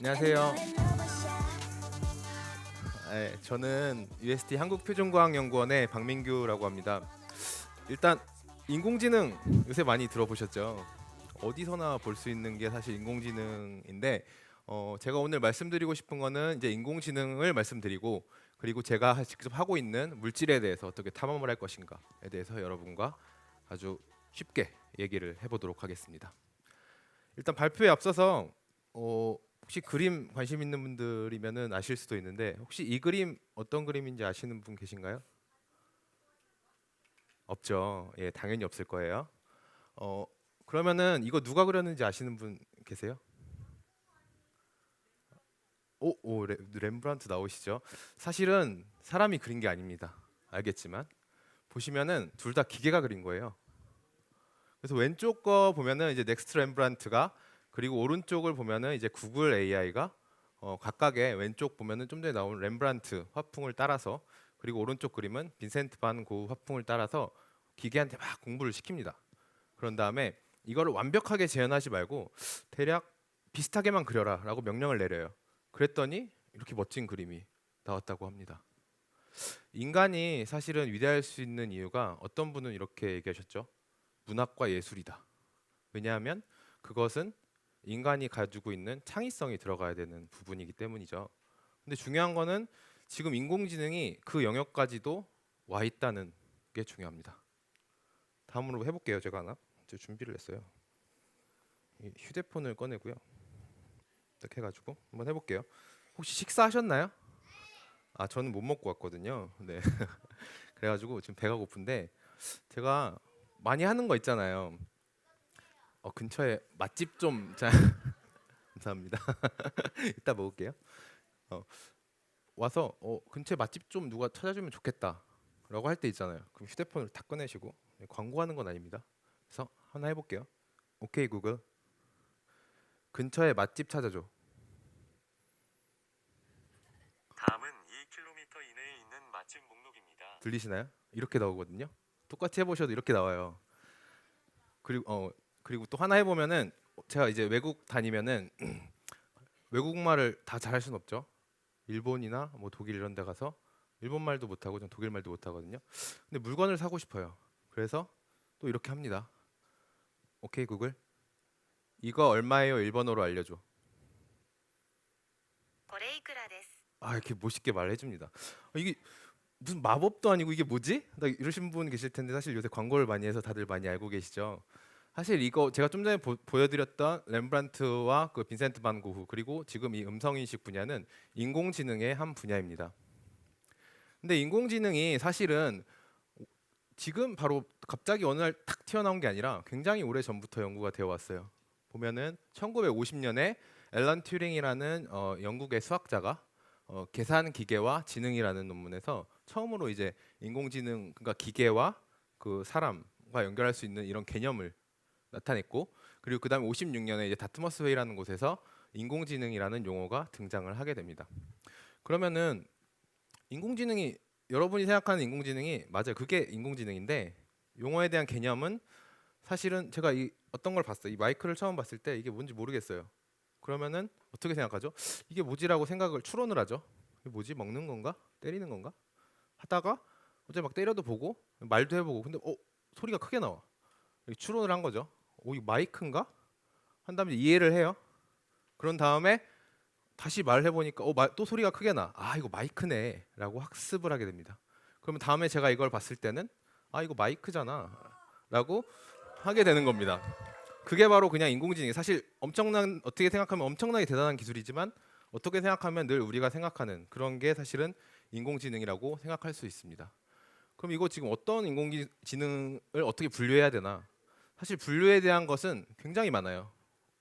안녕하세요. 저는 UST 한국표준과학연구원의 박민규라고 합니다. 일단 인공지능 요새 많이 들어보셨죠? 어디서나 볼 수 있는 게 사실 인공지능인데 제가 오늘 말씀드리고 싶은 거는 이제 인공지능을 말씀드리고 그리고 제가 직접 하고 있는 물질에 대해서 어떻게 탐험을 할 것인가에 대해서 여러분과 아주 쉽게 얘기를 해보도록 하겠습니다. 일단 발표에 앞서서 혹시 그림 관심 있는 분들이면은 아실 수도 있는데 혹시 이 그림 어떤 그림인지 아시는 분 계신가요? 없죠. 예, 당연히 없을 거예요. 어, 그러면은 이거 누가 그렸는지 아시는 분 계세요? 오, 렘브란트 나오시죠? 사실은 사람이 그린 게 아닙니다. 알겠지만 보시면은 둘 다 기계가 그린 거예요. 그래서 왼쪽 거 보면은 이제 넥스트 렘브란트가 그리고 오른쪽을 보면은 이제 구글 AI가 각각의 왼쪽 보면은 좀 전에 나온 렘브란트 화풍을 따라서 그리고 오른쪽 그림은 빈센트 반 고흐 화풍을 따라서 기계한테 막 공부를 시킵니다. 그런 다음에 이거를 완벽하게 재현하지 말고 대략 비슷하게만 그려라라고 명령을 내려요. 그랬더니 이렇게 멋진 그림이 나왔다고 합니다. 인간이 사실은 위대할 수 있는 이유가 어떤 분은 이렇게 얘기하셨죠. 문학과 예술이다. 왜냐하면 그것은 인간이 가지고 있는 창의성이 들어가야 되는 부분이기 때문이죠. 근데 중요한 거는 지금 인공지능이 그 영역까지도 와 있다는 게 중요합니다. 다음으로 해볼게요. 제가 하나 준비를 했어요. 휴대폰을 꺼내고요. 이렇게 해가지고 한번 해볼게요. 혹시 식사하셨나요? 아, 저는 못 먹고 왔거든요. 네. 그래가지고 지금 배가 고픈데 제가 많이 하는 거 있잖아요. 근처에 맛집 좀 감사합니다. 이따 먹을게요. 어, 와서 근처에 맛집 좀 누가 찾아주면 좋겠다라고 할 때 있잖아요. 그럼 휴대폰을 다 꺼내시고 광고하는 건 아닙니다. 그래서 하나 해볼게요. 오케이 구글 근처에 맛집 찾아줘. 다음은 2km 이내에 있는 맛집 목록입니다. 들리시나요? 이렇게 나오거든요. 똑같이 해보셔도 이렇게 나와요. 그리고 또 하나 해보면은 제가 이제 외국 다니면은 외국말을 다 잘할 순 없죠. 일본이나 뭐 독일 이런 데 가서 일본 말도 못하고 전 독일 말도 못하거든요. 근데 물건을 사고 싶어요. 그래서 또 이렇게 합니다. 오케이 구글 이거 얼마예요? 일본어로 알려줘. これいくらです。 아, 이렇게 멋있게 말해줍니다. 이게 무슨 마법도 아니고 이게 뭐지? 나 이러신 분 계실 텐데 사실 요새 광고를 많이 해서 다들 많이 알고 계시죠. 사실 이거 제가 좀 전에 보여드렸던 렘브란트와 그 빈센트 반 고흐 그리고 지금 이 음성인식 분야는 인공지능의 한 분야입니다. 근데 인공지능이 사실은 지금 바로 갑자기 어느 날 탁 튀어나온 게 아니라 굉장히 오래 전부터 연구가 되어 왔어요. 보면은 1950년에 앨런 튜링이라는 영국의 수학자가 계산 기계와 지능이라는 논문에서 처음으로 이제 인공지능 그러니까 기계와 그 사람과 연결할 수 있는 이런 개념을 나타냈고 그리고 그다음에 56년에 이제 다트머스 회의라는 곳에서 인공지능이라는 용어가 등장을 하게 됩니다. 그러면은 인공지능이 여러분이 생각하는 인공지능이 맞아요. 그게 인공지능인데 용어에 대한 개념은 사실은 제가 이 어떤 걸 봤어요. 이 마이크를 처음 봤을 때 이게 뭔지 모르겠어요. 그러면은 어떻게 생각하죠? 이게 뭐지라고 생각을 추론을 하죠. 이게 뭐지? 먹는 건가? 때리는 건가? 하다가 어제 막 때려도 보고 말도 해보고 근데 소리가 크게 나와. 이렇게 추론을 한 거죠. 이거 마이크인가? 한 다음에 이해를 해요. 그런 다음에 다시 말해 보니까 또 소리가 크게 나. 아, 이거 마이크네라고 학습을 하게 됩니다. 그러면 다음에 제가 이걸 봤을 때는 아, 이거 마이크잖아라고 하게 되는 겁니다. 그게 바로 그냥 인공지능이 사실 엄청난 어떻게 생각하면 엄청나게 대단한 기술이지만 어떻게 생각하면 늘 우리가 생각하는 그런 게 사실은 인공지능이라고 생각할 수 있습니다. 그럼 이거 지금 어떤 인공지능을 어떻게 분류해야 되나? 사실 분류에 대한 것은 굉장히 많아요.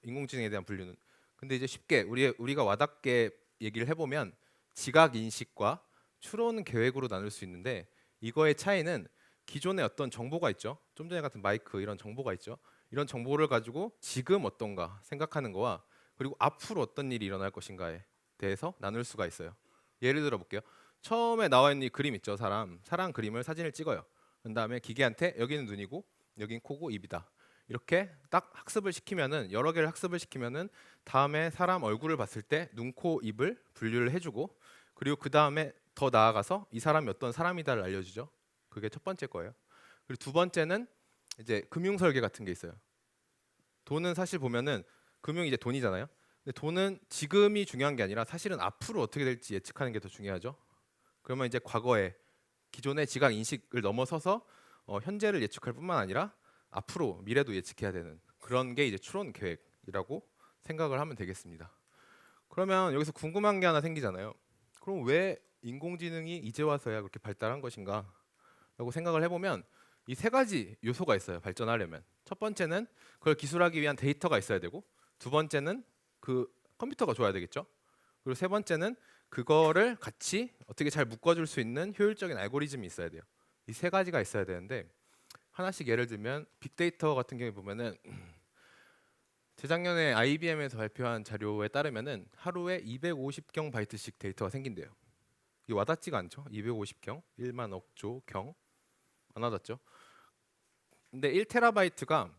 인공지능에 대한 분류는. 근데 이제 쉽게 우리가 와닿게 얘기를 해보면 지각 인식과 추론 계획으로 나눌 수 있는데 이거의 차이는 기존에 어떤 정보가 있죠. 좀 전에 같은 마이크 이런 정보가 있죠. 이런 정보를 가지고 지금 어떤가 생각하는 거와 그리고 앞으로 어떤 일이 일어날 것인가에 대해서 나눌 수가 있어요. 예를 들어 볼게요. 처음에 나와 있는 이 그림 있죠. 사람 그림을 사진을 찍어요. 그 다음에 기계한테 여기는 눈이고 여긴 코고 입이다. 이렇게 딱 학습을 시키면은 여러 개를 학습을 시키면은 다음에 사람 얼굴을 봤을 때 눈, 코, 입을 분류를 해주고 그리고 그 다음에 더 나아가서 이 사람이 어떤 사람이다를 알려주죠. 그게 첫 번째 거예요. 그리고 두 번째는 이제 금융 설계 같은 게 있어요. 돈은 사실 보면은 금융이 이제 돈이잖아요. 근데 돈은 지금이 중요한 게 아니라 사실은 앞으로 어떻게 될지 예측하는 게 더 중요하죠. 그러면 이제 과거에 기존의 지각 인식을 넘어서서 현재를 예측할 뿐만 아니라 앞으로 미래도 예측해야 되는 그런 게 이제 추론 계획이라고 생각을 하면 되겠습니다. 그러면 여기서 궁금한 게 하나 생기잖아요. 그럼 왜 인공지능이 이제 와서야 그렇게 발달한 것인가? 라고 생각을 해보면 이 세 가지 요소가 있어요. 발전하려면 첫 번째는 그걸 기술하기 위한 데이터가 있어야 되고 두 번째는 그 컴퓨터가 좋아야 되겠죠. 그리고 세 번째는 그거를 같이 어떻게 잘 묶어줄 수 있는 효율적인 알고리즘이 있어야 돼요. 이 세 가지가 있어야 되는데 하나씩 예를 들면 빅데이터 같은 경우에 보면은 재작년에 IBM에서 발표한 자료에 따르면은 하루에 250경 바이트씩 데이터가 생긴대요. 이게 와닿지가 않죠? 250경, 1만 억조 경 안 와닿죠? 근데 1테라바이트가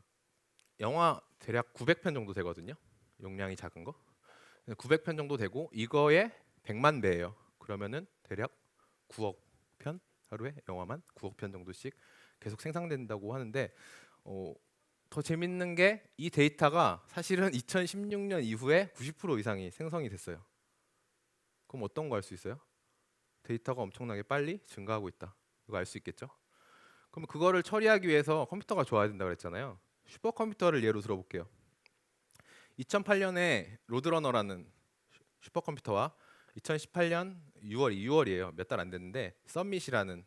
영화 대략 900편 정도 되거든요. 용량이 작은 거. 900편 정도 되고 이거의 100만 배예요. 그러면은 대략 9억 편 하루에 영화만 9억 편 정도씩 계속 생산된다고 하는데 더 재밌는 게 이 데이터가 사실은 2016년 이후에 90% 이상이 생성이 됐어요. 그럼 어떤 거 알 수 있어요? 데이터가 엄청나게 빨리 증가하고 있다. 이거 알 수 있겠죠? 그럼 그거를 처리하기 위해서 컴퓨터가 좋아야 된다고 그랬잖아요. 슈퍼컴퓨터를 예로 들어볼게요. 2008년에 로드러너라는 슈퍼컴퓨터와 2018년 6월이에요. 몇 달 안 됐는데 썸밋이라는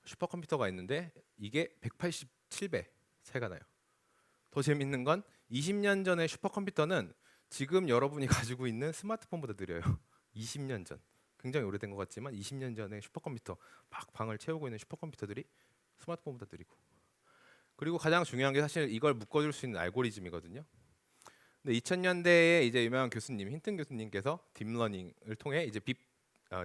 슈퍼컴퓨터가 있는데 이게 187배 차이가 나요. 더 재밌는 건 20년 전의 슈퍼컴퓨터는 지금 여러분이 가지고 있는 스마트폰보다 느려요. 20년 전. 굉장히 오래된 것 같지만 20년 전에 슈퍼컴퓨터 막 방을 채우고 있는 슈퍼컴퓨터들이 스마트폰보다 느리고. 그리고 가장 중요한 게 사실 이걸 묶어줄 수 있는 알고리즘이거든요. 근데 2000년대에 이제 유명한 교수님, 힌튼 교수님께서 딥러닝을 통해 이제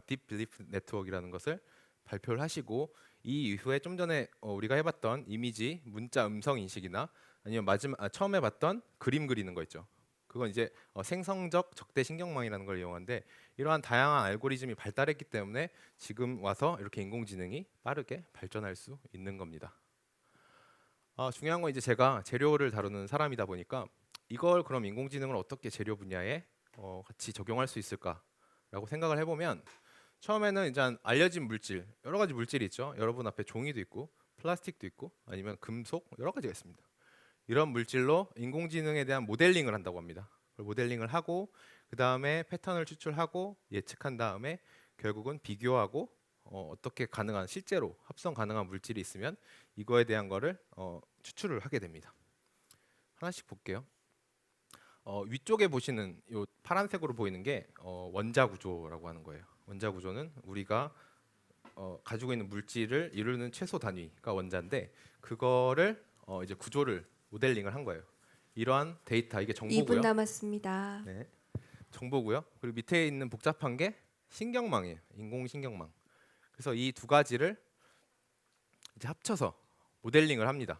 딥 빌리프 네트워크라는 것을 발표를 하시고 이 이후에 좀 전에 우리가 해봤던 이미지, 문자, 음성 인식이나 아니면 처음에 봤던 그림 그리는 거 있죠. 그건 이제 생성적 적대 신경망이라는 걸 이용하는데 이러한 다양한 알고리즘이 발달했기 때문에 지금 와서 이렇게 인공지능이 빠르게 발전할 수 있는 겁니다. 중요한 건 이제 제가 재료를 다루는 사람이다 보니까 이걸 그럼 인공지능을 어떻게 재료 분야에 같이 적용할 수 있을까라고 생각을 해보면 처음에는 이제 알려진 물질 여러 가지 물질이 있죠. 여러분 앞에 종이도 있고 플라스틱도 있고 아니면 금속 여러 가지가 있습니다. 이런 물질로 인공지능에 대한 모델링을 한다고 합니다. 모델링을 하고 그 다음에 패턴을 추출하고 예측한 다음에 결국은 비교하고 어떻게 가능한 실제로 합성 가능한 물질이 있으면 이거에 대한 거를 추출을 하게 됩니다. 하나씩 볼게요. 위쪽에 보시는 이 파란색으로 보이는 게 원자 구조라고 하는 거예요. 원자 구조는 우리가 가지고 있는 물질을 이루는 최소 단위가 원자인데 그거를 이제 구조를 모델링을 한 거예요. 이러한 데이터 이게 2분 정보고요. 남았습니다. 네, 정보고요. 그리고 밑에 있는 복잡한 게 신경망이에요. 인공신경망. 그래서 이 두 가지를 이제 합쳐서 모델링을 합니다.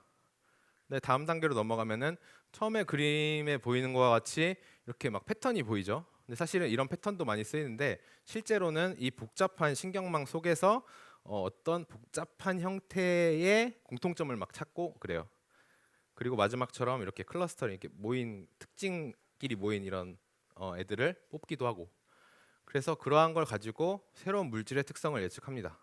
네, 다음 단계로 넘어가면은 처음에 그림에 보이는 것과 같이 이렇게 막 패턴이 보이죠. 근데 사실은 이런 패턴도 많이 쓰이는데 실제로는 이 복잡한 신경망 속에서 어떤 복잡한 형태의 공통점을 막 찾고 그래요. 그리고 마지막처럼 이렇게 클러스터링 이렇게 모인 특징끼리 모인 이런 애들을 뽑기도 하고 그래서 그러한 걸 가지고 새로운 물질의 특성을 예측합니다.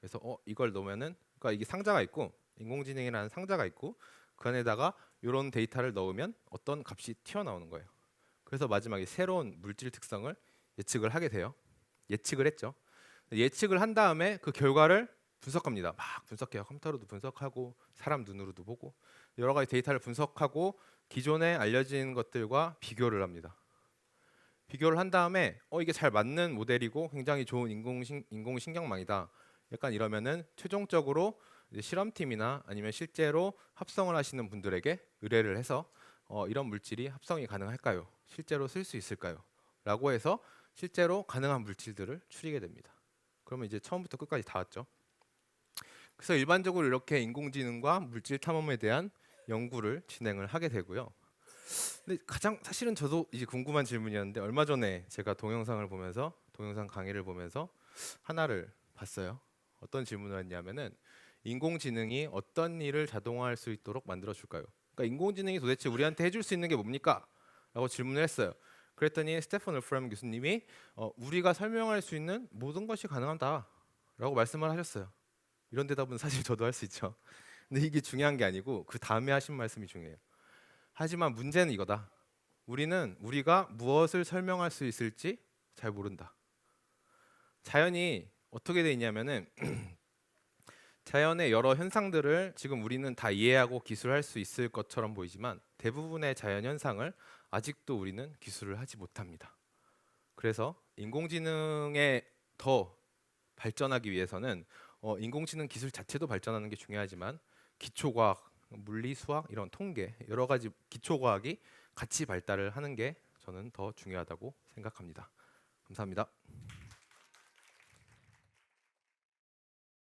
그래서 이걸 넣으면은 그러니까 이게 상자가 있고 인공지능이라는 상자가 있고 그 안에다가 이런 데이터를 넣으면 어떤 값이 튀어나오는 거예요. 그래서 마지막에 새로운 물질 특성을 예측을 하게 돼요. 예측을 했죠. 예측을 한 다음에 그 결과를 분석합니다. 막 분석해요. 컴퓨터로도 분석하고 사람 눈으로도 보고 여러 가지 데이터를 분석하고 기존에 알려진 것들과 비교를 합니다. 비교를 한 다음에 이게 잘 맞는 모델이고 굉장히 좋은 인공신경망이다. 약간 이러면은 최종적으로 이제 실험팀이나 아니면 실제로 합성을 하시는 분들에게 의뢰를 해서 이런 물질이 합성이 가능할까요? 실제로 쓸 수 있을까요? 라고 해서 실제로 가능한 물질들을 추리게 됩니다. 그러면 이제 처음부터 끝까지 다 왔죠. 그래서 일반적으로 이렇게 인공지능과 물질 탐험에 대한 연구를 진행을 하게 되고요. 근데 가장 사실은 저도 이제 궁금한 질문이었는데 얼마 전에 제가 동영상을 보면서 동영상 강의를 보면서 하나를 봤어요. 어떤 질문을 했냐면은 인공지능이 어떤 일을 자동화할 수 있도록 만들어 줄까요? 그러니까 인공지능이 도대체 우리한테 해줄 수 있는 게 뭡니까? 라고 질문을 했어요. 그랬더니 스테판 울프람 교수님이 우리가 설명할 수 있는 모든 것이 가능하다라고 말씀을 하셨어요. 이런 대답은 사실 저도 할 수 있죠. 근데 이게 중요한 게 아니고 그 다음에 하신 말씀이 중요해요. 하지만 문제는 이거다. 우리는 우리가 무엇을 설명할 수 있을지 잘 모른다. 자연이 어떻게 돼 있냐면은 자연의 여러 현상들을 지금 우리는 다 이해하고 기술할 수 있을 것처럼 보이지만 대부분의 자연 현상을 아직도 우리는 기술을 하지 못합니다. 그래서 인공지능에 더 발전하기 위해서는 인공지능 기술 자체도 발전하는 게 중요하지만 기초과학, 물리, 수학 이런 통계 여러 가지 기초과학이 같이 발달을 하는 게 저는 더 중요하다고 생각합니다. 감사합니다.